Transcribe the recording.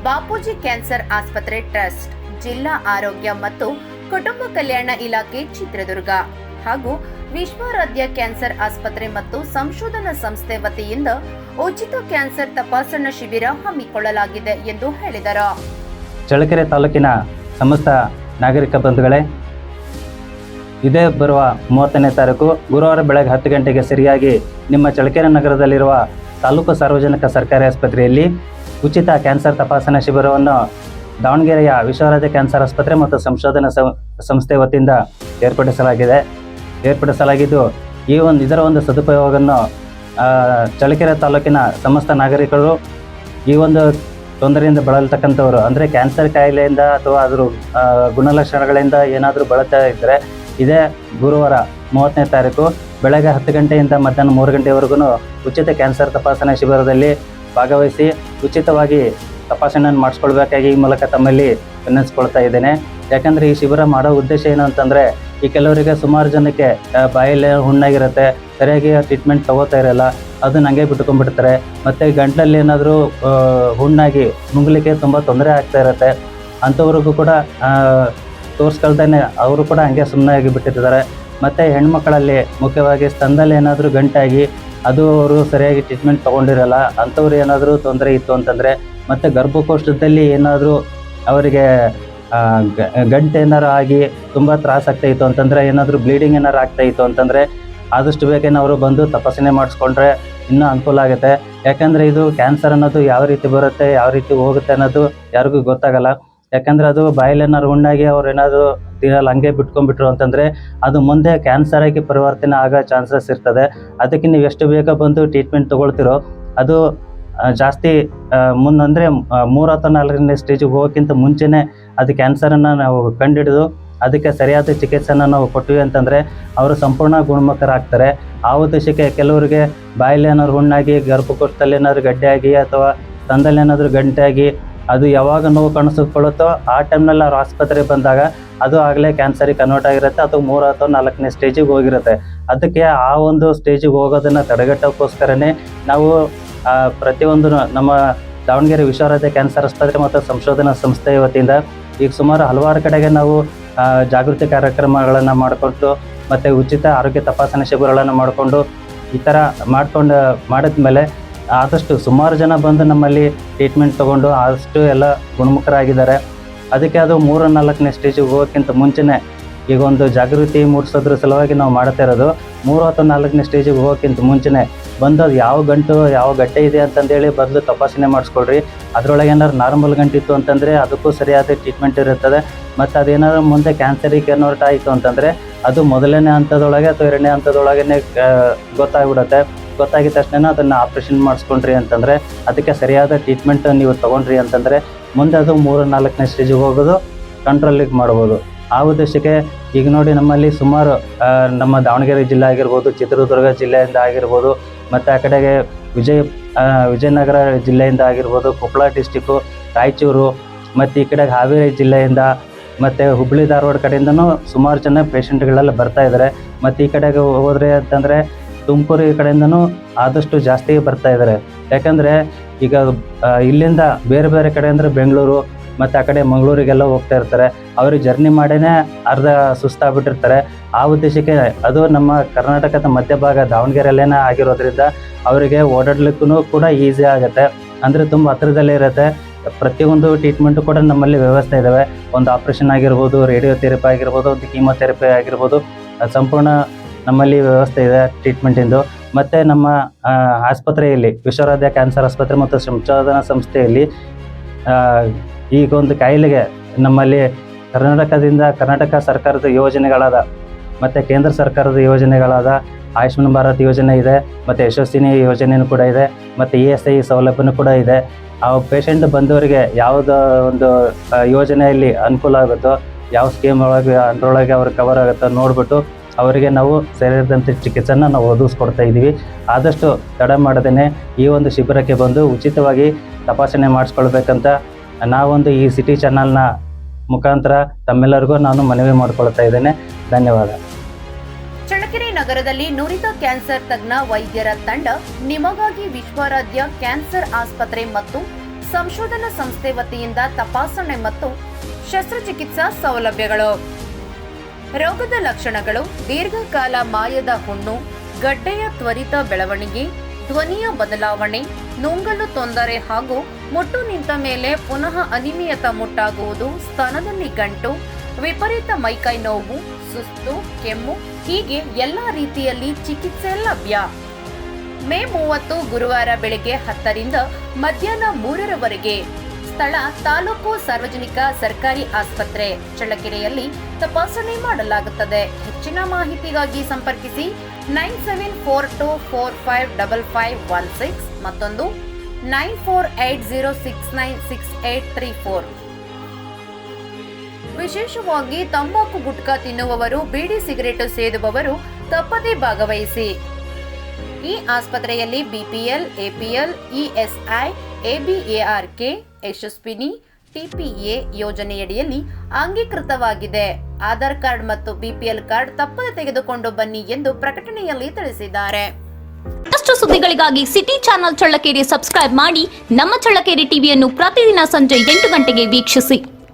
Bapuji cancer ಆಸ್ಪತ್ರೆ trust, ಜಿಲ್ಲಾ ಆರೋಗ್ಯ ಮತ್ತು ಕುಟುಂಬ ಕಲ್ಯಾಣ ಇಲಾಖೆ ಚಿತ್ರದುರ್ಗ ಹಾಗೂ ವಿಶ್ವಾರಾಧ್ಯ ಕ್ಯಾನ್ಸರ್ ಆಸ್ಪತ್ರೆ ಮತ್ತು ಸಂಶೋಧನಾ ಸಂಸ್ಥೆ ವತಿಯಿಂದ ಉಚಿತ ಕ್ಯಾನ್ಸರ್ ತಪಾಸಣಾ ಶಿಬಿರ ಹಮ್ಮಿಕೊಳ್ಳಲಾಗಿದೆ ಎಂದು ಹೇಳಿದರು. ಚಳ್ಳಕೆರೆ ತಾಲೂಕಿನ ಸಮಸ್ತ ನಾಗರಿಕ ಬಂಧುಗಳೇ, ಇದೇ ಬರುವ 30ನೇ ತಾರೀಕು ಗುರುವಾರ ಬೆಳಗ್ಗೆ 10 ಗಂಟೆಗೆ ಸರಿಯಾಗಿ ನಿಮ್ಮ ಚಳ್ಳಕೆರೆ ನಗರದಲ್ಲಿರುವ ತಾಲೂಕು ಸಾರ್ವಜನಿಕ ಸರ್ಕಾರಿ ಆಸ್ಪತ್ರೆಯಲ್ಲಿ ಉಚಿತ ಕ್ಯಾನ್ಸರ್ ತಪಾಸಣಾ ಶಿಬಿರವನ್ನು ದಾವಣಗೆರೆಯ ವಿಶ್ವಾರಾಧ್ಯ ಕ್ಯಾನ್ಸರ್ ಆಸ್ಪತ್ರೆ ಮತ್ತು ಸಂಶೋಧನಾ ಸಂಸ್ಥೆ ವತಿಯಿಂದ ಏರ್ಪಡಿಸಲಾಗಿದ್ದು ಇದರ ಒಂದು ಸದುಪಯೋಗವನ್ನು ಚಳ್ಳಕೆರೆ ತಾಲೂಕಿನ ಸಮಸ್ತ ನಾಗರಿಕರು ಈ ಒಂದು ತೊಂದರೆಯಿಂದ ಬಳಲ್ತಕ್ಕಂಥವರು, ಅಂದರೆ ಕ್ಯಾನ್ಸರ್ ಕಾಯಿಲೆಯಿಂದ ಅಥವಾ ಅದರ ಗುಣಲಕ್ಷಣಗಳಿಂದ ಏನಾದರೂ ಬಳಲ್ತಾ ಇದ್ದರೆ ಇದೇ ಗುರುವಾರ 30ನೇ ತಾರೀಕು ಬೆಳಗ್ಗೆ 10 ಗಂಟೆಯಿಂದ ಮಧ್ಯಾಹ್ನ 3 ಗಂಟೆವರೆಗೂ ಉಚಿತ ಕ್ಯಾನ್ಸರ್ ತಪಾಸಣಾ ಶಿಬಿರದಲ್ಲಿ ಭಾಗವಹಿಸಿ ಉಚಿತವಾಗಿ ತಪಾಸಣೆಯನ್ನು ಮಾಡಿಸ್ಕೊಳ್ಬೇಕಾಗಿ ಈ ಮೂಲಕ ತಮ್ಮಲ್ಲಿ ವಿನಂತಿಸ್ಕೊಳ್ತಾ ಇದ್ದೇನೆ. ಯಾಕಂದರೆ ಈ ಶಿಬಿರ ಮಾಡೋ ಉದ್ದೇಶ ಏನು ಅಂತಂದರೆ, ಈ ಕೆಲವರಿಗೆ ಸುಮಾರು ಜನಕ್ಕೆ ಬಾಯಲ್ಲಿ ಹುಣ್ಣಾಗಿರುತ್ತೆ, ಸರಿಯಾಗಿ ಟ್ರೀಟ್ಮೆಂಟ್ ತೊಗೋತಾ ಇರಲ್ಲ, ಅದನ್ನ ಹಂಗೆ ಬಿಟ್ಕೊಂಡ್ಬಿಡ್ತಾರೆ. ಮತ್ತು ಗಂಟಲಲ್ಲಿ ಏನಾದರೂ ಹುಣ್ಣಾಗಿ ನುಂಗ್ಲಿಕ್ಕೆ ತುಂಬ ತೊಂದರೆ ಆಗ್ತಾ ಇರುತ್ತೆ. ಅಂಥವ್ರಿಗೂ ಕೂಡ ತೋರಿಸ್ಕೊಳ್ತಾನೆ ಅವರು ಕೂಡ ಹಂಗೆ ಸುಮ್ಮನೆ ಬಿಟ್ಟಿರ್ತಾರೆ. ಮತ್ತು ಹೆಣ್ಮಕ್ಕಳಲ್ಲಿ ಮುಖ್ಯವಾಗಿ ಸ್ತನದಲ್ಲಿ ಏನಾದರೂ ಗಂಟಾಗಿ ಅದು ಅವರು ಸರಿಯಾಗಿ ಟ್ರೀಟ್ಮೆಂಟ್ ತೊಗೊಂಡಿರಲ್ಲ, ಅಂಥವ್ರು ಏನಾದರೂ ತೊಂದರೆ ಇತ್ತು ಅಂತಂದರೆ, ಮತ್ತು ಗರ್ಭಕೋಶದಲ್ಲಿ ಏನಾದರೂ ಅವರಿಗೆ ಗಂಟು ಏನಾರು ಆಗಿ ತುಂಬ ತ್ರಾಸಾಗ್ತಾಯಿತ್ತು ಅಂತಂದರೆ, ಏನಾದರೂ ಬ್ಲೀಡಿಂಗ್ ಏನಾರು ಆಗ್ತಾಯಿತ್ತು ಅಂತಂದರೆ ಆದಷ್ಟು ಬೇಗನೆ ಅವರು ಬಂದು ತಪಾಸಣೆ ಮಾಡಿಸ್ಕೊಂಡ್ರೆ ಇನ್ನೂ ಅನುಕೂಲ ಆಗುತ್ತೆ. ಯಾಕಂದರೆ ಇದು ಕ್ಯಾನ್ಸರ್ ಅನ್ನೋದು ಯಾವ ರೀತಿ ಬರುತ್ತೆ, ಯಾವ ರೀತಿ ಹೋಗುತ್ತೆ ಅನ್ನೋದು ಯಾರಿಗೂ ಗೊತ್ತಾಗಲ್ಲ. ಯಾಕಂದರೆ ಅದು ಬಾಯಲ್ಲಿ ಏನಾದ್ರು ಹುಣ್ಣಾಗಿ ಅವ್ರು ಏನಾದರೂ ತಿನ್ನಲ್ಲ ಹಂಗೆ ಬಿಟ್ಕೊಂಡ್ಬಿಟ್ರು ಅಂತಂದರೆ ಅದು ಮುಂದೆ ಕ್ಯಾನ್ಸರ್ ಆಗಿ ಪರಿವರ್ತನೆ ಆಗೋ ಚಾನ್ಸಸ್ ಇರ್ತದೆ. ಅದಕ್ಕೆ ನೀವು ಎಷ್ಟು ಬೇಗ ಬಂದು ಟ್ರೀಟ್ಮೆಂಟ್ ತೊಗೊಳ್ತಿರೋ ಅದು ಜಾಸ್ತಿ ಮುಂದಂದರೆ 3 ಅಥವಾ 4ನೇ ಸ್ಟೇಜಿಗೆ ಹೋಗೋಕ್ಕಿಂತ ಮುಂಚೆನೇ ಅದು ಕ್ಯಾನ್ಸರನ್ನು ನಾವು ಕಂಡುಹಿಡಿದು ಅದಕ್ಕೆ ಸರಿಯಾದ ಚಿಕಿತ್ಸೆನ ನಾವು ಕೊಟ್ಟಿವಿ ಅಂತಂದರೆ ಅವರು ಸಂಪೂರ್ಣ ಗುಣಮುಖರಾಗ್ತಾರೆ. ಆ ಉದ್ದೇಶಕ್ಕೆ ಕೆಲವರಿಗೆ ಬಾಯಲ್ಲಿ ಏನಾದ್ರು ಹುಣ್ಣಾಗಿ, ಗರ್ಭಕೋಶದಲ್ಲಿ ಏನಾದರೂ ಗಡ್ಡೆಯಾಗಿ ಅಥವಾ ಸ್ತನದಲ್ಲಿ ಏನಾದರೂ ಗಂಟೆಯಾಗಿ ಅದು ಯಾವಾಗ ನೋವು ಕಾಣಿಸ್ಕೊಳ್ಳುತ್ತೋ ಆ ಟೈಮ್ನಲ್ಲಿ ಅವ್ರು ಆಸ್ಪತ್ರೆಗೆ ಬಂದಾಗ ಅದು ಆಗಲೇ ಕ್ಯಾನ್ಸರಿಗೆ ಕನ್ವರ್ಟ್ ಆಗಿರುತ್ತೆ, ಅಥವಾ 3 ಅಥವಾ 4ನೇ ಸ್ಟೇಜಿಗೆ ಹೋಗಿರುತ್ತೆ. ಅದಕ್ಕೆ ಆ ಒಂದು ಸ್ಟೇಜಿಗೆ ಹೋಗೋದನ್ನು ತಡೆಗಟ್ಟೋಕ್ಕೋಸ್ಕರನೇ ನಾವು ಪ್ರತಿಯೊಂದು ನಮ್ಮ ದಾವಣಗೆರೆ ವಿಶ್ವಾರಾಧ್ಯ ಕ್ಯಾನ್ಸರ್ ಆಸ್ಪತ್ರೆ ಮತ್ತು ಸಂಶೋಧನಾ ಸಂಸ್ಥೆ ವತಿಯಿಂದ ಈಗ ಸುಮಾರು ಹಲವಾರು ಕಡೆಗೆ ನಾವು ಜಾಗೃತಿ ಕಾರ್ಯಕ್ರಮಗಳನ್ನು ಮಾಡಿಕೊಂಡು ಮತ್ತು ಉಚಿತ ಆರೋಗ್ಯ ತಪಾಸಣೆ ಶಿಬಿರಗಳನ್ನು ಮಾಡಿಕೊಂಡು ಈ ಥರ ಮಾಡಿದ್ಮೇಲೆ ಆದಷ್ಟು ಸುಮಾರು ಜನ ಬಂದು ನಮ್ಮಲ್ಲಿ ಟ್ರೀಟ್ಮೆಂಟ್ ತೊಗೊಂಡು ಆದಷ್ಟು ಎಲ್ಲ ಗುಣಮುಖರಾಗಿದ್ದಾರೆ. ಅದಕ್ಕೆ ಅದು 3-4ನೇ ಸ್ಟೇಜಿಗೆ ಹೋಗೋಕ್ಕಿಂತ ಮುಂಚೆನೇ ಈಗ ಒಂದು ಜಾಗೃತಿ ಮೂಡಿಸೋದ್ರ ಸಲುವಾಗಿ ನಾವು ಮಾಡ್ತಾ ಇರೋದು. 3 ಅಥವಾ 4ನೇ ಸ್ಟೇಜಿಗೆ ಹೋಗೋಕ್ಕಿಂತ ಮುಂಚೆನೇ ಬಂದು ಅದು ಯಾವ ಗಂಟು ಯಾವ ಗಡ್ಡೆ ಇದೆ ಅಂತಂದೇಳಿ ಬದಲು ತಪಾಸಣೆ ಮಾಡಿಸ್ಕೊಳ್ರಿ. ಅದರೊಳಗೆ ಏನಾದ್ರು ನಾರ್ಮಲ್ ಗಂಟಿತ್ತು ಅಂತಂದರೆ ಅದಕ್ಕೂ ಸರಿಯಾದ ಟ್ರೀಟ್ಮೆಂಟ್ ಇರುತ್ತದೆ. ಮತ್ತು ಅದೇನಾದ್ರು ಮುಂದೆ ಕ್ಯಾನ್ಸರಿಗೆ ಕನ್ವರ್ಟ್ ಆಯಿತು ಅಂತಂದರೆ ಅದು ಮೊದಲನೇ ಹಂತದೊಳಗೆ ಅಥವಾ 2ನೇ ಹಂತದೊಳಗೇ ಗೊತ್ತಾಗ್ಬಿಡುತ್ತೆ. ಗೊತ್ತಾಗಿದ ತಕ್ಷಣ ಅದನ್ನು ಆಪ್ರೇಷನ್ ಮಾಡಿಸ್ಕೊಂಡ್ರಿ ಅಂತಂದರೆ, ಅದಕ್ಕೆ ಸರಿಯಾದ ಟ್ರೀಟ್ಮೆಂಟ್ ನೀವು ತೊಗೊಂಡ್ರಿ ಅಂತಂದರೆ ಮುಂದೆ ಅದು 3-4ನೇ ಸ್ಟೇಜಿಗೆ ಹೋಗೋದು ಕಂಟ್ರೋಲಿಗೆ ಮಾಡ್ಬೋದು. ಆ ಉದ್ದೇಶಕ್ಕೆ ಈಗ ನೋಡಿ ನಮ್ಮಲ್ಲಿ ಸುಮಾರು ನಮ್ಮ ದಾವಣಗೆರೆ ಜಿಲ್ಲೆ ಆಗಿರ್ಬೋದು, ಚಿತ್ರದುರ್ಗ ಜಿಲ್ಲೆಯಿಂದ ಆಗಿರ್ಬೋದು, ಮತ್ತು ಆ ಕಡೆಗೆ ವಿಜಯನಗರ ಜಿಲ್ಲೆಯಿಂದ ಆಗಿರ್ಬೋದು, ಕೊಪ್ಪಳ ಡಿಸ್ಟಿಕ್ಕು, ರಾಯಚೂರು, ಮತ್ತು ಈ ಕಡೆಗೆ ಹಾವೇರಿ ಜಿಲ್ಲೆಯಿಂದ, ಮತ್ತು ಹುಬ್ಬಳ್ಳಿ ಧಾರವಾಡ ಕಡೆಯಿಂದನೂ ಸುಮಾರು ಜನ ಪೇಷಂಟ್ಗಳೆಲ್ಲ ಬರ್ತಾ ಇದ್ದಾರೆ. ಮತ್ತು ಈ ಕಡೆಗೆ ಹೋದರೆ ಅಂತಂದರೆ ತುಮಕೂರು ಈ ಕಡೆಯಿಂದನೂ ಆದಷ್ಟು ಜಾಸ್ತಿ ಬರ್ತಾ ಇದ್ದಾರೆ. ಯಾಕಂದರೆ ಈಗ ಇಲ್ಲಿಂದ ಬೇರೆ ಬೇರೆ ಕಡೆ ಅಂದರೆ ಬೆಂಗಳೂರು ಮತ್ತು ಆ ಕಡೆ ಮಂಗಳೂರಿಗೆಲ್ಲ ಹೋಗ್ತಾ ಇರ್ತಾರೆ. ಅವ್ರಿಗೆ ಜರ್ನಿ ಮಾಡೇ ಅರ್ಧ ಸುಸ್ತಾಗ್ಬಿಟ್ಟಿರ್ತಾರೆ. ಆ ಉದ್ದೇಶಕ್ಕೆ ಅದು ನಮ್ಮ ಕರ್ನಾಟಕದ ಮಧ್ಯಭಾಗ ದಾವಣಗೆರೆಯಲ್ಲೇ ಆಗಿರೋದ್ರಿಂದ ಅವರಿಗೆ ಓಡಾಡ್ಲಿಕ್ಕೂ ಕೂಡ ಈಸಿ ಆಗುತ್ತೆ. ಅಂದರೆ ತುಂಬ ಹತ್ತಿರದಲ್ಲೇ ಇರುತ್ತೆ. ಪ್ರತಿಯೊಂದು ಟ್ರೀಟ್ಮೆಂಟು ಕೂಡ ನಮ್ಮಲ್ಲಿ ವ್ಯವಸ್ಥೆ ಇದ್ದಾವೆ. ಒಂದು ಆಪ್ರೇಷನ್ ಆಗಿರ್ಬೋದು, ರೇಡಿಯೋಥೆರಪಿ ಆಗಿರ್ಬೋದು, ಒಂದು ಕೀಮೋಥೆರಪಿ ಆಗಿರ್ಬೋದು, ಸಂಪೂರ್ಣ ನಮ್ಮಲ್ಲಿ ವ್ಯವಸ್ಥೆ ಇದೆ ಟ್ರೀಟ್ಮೆಂಟಿಂದು. ಮತ್ತು ನಮ್ಮ ಆಸ್ಪತ್ರೆಯಲ್ಲಿ ವಿಶ್ವಾರಾಧ್ಯ ಕ್ಯಾನ್ಸರ್ ಆಸ್ಪತ್ರೆ ಮತ್ತು ಸಂಶೋಧನಾ ಸಂಸ್ಥೆಯಲ್ಲಿ ಈಗ ಒಂದು ಕಾಯಿಲೆಗೆ ನಮ್ಮಲ್ಲಿ ಕರ್ನಾಟಕ ಸರ್ಕಾರದ ಯೋಜನೆಗಳಾದ ಮತ್ತು ಕೇಂದ್ರ ಸರ್ಕಾರದ ಯೋಜನೆಗಳಾದ ಆಯುಷ್ಮಾನ್ ಭಾರತ್ ಯೋಜನೆ ಇದೆ, ಮತ್ತು ಯಶಸ್ವಿನಿ ಯೋಜನೆಯೂ ಕೂಡ ಇದೆ, ಮತ್ತು ESI ಸೌಲಭ್ಯನೂ ಕೂಡ ಇದೆ. ಆ ಪೇಷಂಟ್ ಬಂದವರಿಗೆ ಯಾವುದೋ ಒಂದು ಯೋಜನೆಯಲ್ಲಿ ಅನುಕೂಲ ಆಗುತ್ತೋ, ಯಾವ ಸ್ಕೀಮ್ ಒಳಗೆ ಅದರೊಳಗೆ ಅವ್ರಿಗೆ ಕವರ್ ಆಗುತ್ತೋ ನೋಡಿಬಿಟ್ಟು ಅವರಿಗೆ ನಾವು ಸೇರಿದಂತೆ ಚಿಕಿತ್ಸೆನ ನಾವು ಒದಗಿಸ್ಕೊಡ್ತಾ ಇದ್ದೀವಿ. ಆದಷ್ಟು ತಡ ಮಾಡದೇ ಈ ಒಂದು ಶಿಬಿರಕ್ಕೆ ಬಂದು ಉಚಿತವಾಗಿ ತಪಾಸಣೆ ಮಾಡಿಸ್ಕೊಳ್ಬೇಕಂತ ನಾವೊಂದು ಈ ಸಿಟಿ ಚಾನಲ್ನ ಮುಖಾಂತರ ತಮ್ಮೆಲ್ಲರಿಗೂ ನಾನು ಮನವಿ ಮಾಡಿಕೊಳ್ತಾ ಇದ್ದೇನೆ. ಧನ್ಯವಾದ. ಚಳ್ಳಕೆರೆ ನಗರದಲ್ಲಿ ನುರಿತ ಕ್ಯಾನ್ಸರ್ ತಜ್ಞ ವೈದ್ಯರ ತಂಡ ನಿಮಗಾಗಿ ವಿಶ್ವಾರಾಧ್ಯ ಕ್ಯಾನ್ಸರ್ ಆಸ್ಪತ್ರೆ ಮತ್ತು ಸಂಶೋಧನಾ ಸಂಸ್ಥೆ ವತಿಯಿಂದ ತಪಾಸಣೆ ಮತ್ತು ಶಸ್ತ್ರಚಿಕಿತ್ಸಾ ಸೌಲಭ್ಯಗಳು. ರೋಗದ ಲಕ್ಷಣಗಳು: ದೀರ್ಘಕಾಲ ಮಾಯದ ಹುಣ್ಣು, ಗಡ್ಡೆಯ ತ್ವರಿತ ಬೆಳವಣಿಗೆ, ಧ್ವನಿಯ ಬದಲಾವಣೆ, ನುಂಗಲು ತೊಂದರೆ ಹಾಗೂ ಮುಟ್ಟು ನಿಂತ ಮೇಲೆ ಪುನಃ ಅನಿಯಮಿತ ಮುಟ್ಟಾಗುವುದು, ಸ್ತನದಲ್ಲಿ ಗಂಟು, ವಿಪರೀತ ಮೈಕೈ ನೋವು, ಸುಸ್ತು, ಕೆಮ್ಮು ಹೀಗೆ ಎಲ್ಲಾ ರೀತಿಯಲ್ಲಿ ಚಿಕಿತ್ಸೆ ಲಭ್ಯ. ಮೇ 30 ಗುರುವಾರ ಬೆಳಗ್ಗೆ 10 ರಿಂದ ಮಧ್ಯಾಹ್ನ 3ರವರೆಗೆ. ಸ್ಥಳ: ತಾಲೂಕು ಸಾರ್ವಜನಿಕ ಸರ್ಕಾರಿ ಆಸ್ಪತ್ರೆ ಚಳ್ಳಕೆರೆಯಲ್ಲಿ ತಪಾಸಣೆ ಮಾಡಲಾಗುತ್ತದೆ. ಹೆಚ್ಚಿನ ಮಾಹಿತಿಗಾಗಿ ಸಂಪರ್ಕಿಸಿ 9742455516 ಮತ್ತೊಂದು 9480696834. ವಿಶೇಷವಾಗಿ ತಂಬಾಕು ಗುಟ್ಕಾ ತಿನ್ನುವವರು, ಬೀಡಿ ಸಿಗರೇಟು ಸೇದುವವರು ತಪ್ಪದೇ ಭಾಗವಹಿಸಿ. ಈ ಆಸ್ಪತ್ರೆಯಲ್ಲಿ BPL, APL, ESI, ABARK, Yashasvini, TPA ಯೋಜನೆಯಡಿಯಲ್ಲಿ ಅಂಗೀಕೃತವಾಗಿದೆ. ಆಧಾರ್ ಕಾರ್ಡ್ ಮತ್ತು ಬಿಪಿಎಲ್ ಕಾರ್ಡ್ ತಪ್ಪದೆ ತೆಗೆದುಕೊಂಡು ಬನ್ನಿ ಎಂದು ಪ್ರಕಟಣೆಯಲ್ಲಿ ತಿಳಿಸಿದ್ದಾರೆ. ಮತ್ತಷ್ಟು ಸುದ್ದಿಗಳಿಗಾಗಿ ಸಿಟಿ ಚಾನೆಲ್ ಚಳ್ಳಕೆರೆ ಸಬ್ಸ್ಕ್ರೈಬ್ ಮಾಡಿ. ನಮ್ಮ ಚಳ್ಳಕೆರೆ ಟಿವಿಯನ್ನು ಪ್ರತಿದಿನ ಸಂಜೆ 8 ಗಂಟೆಗೆ ವೀಕ್ಷಿಸಿ.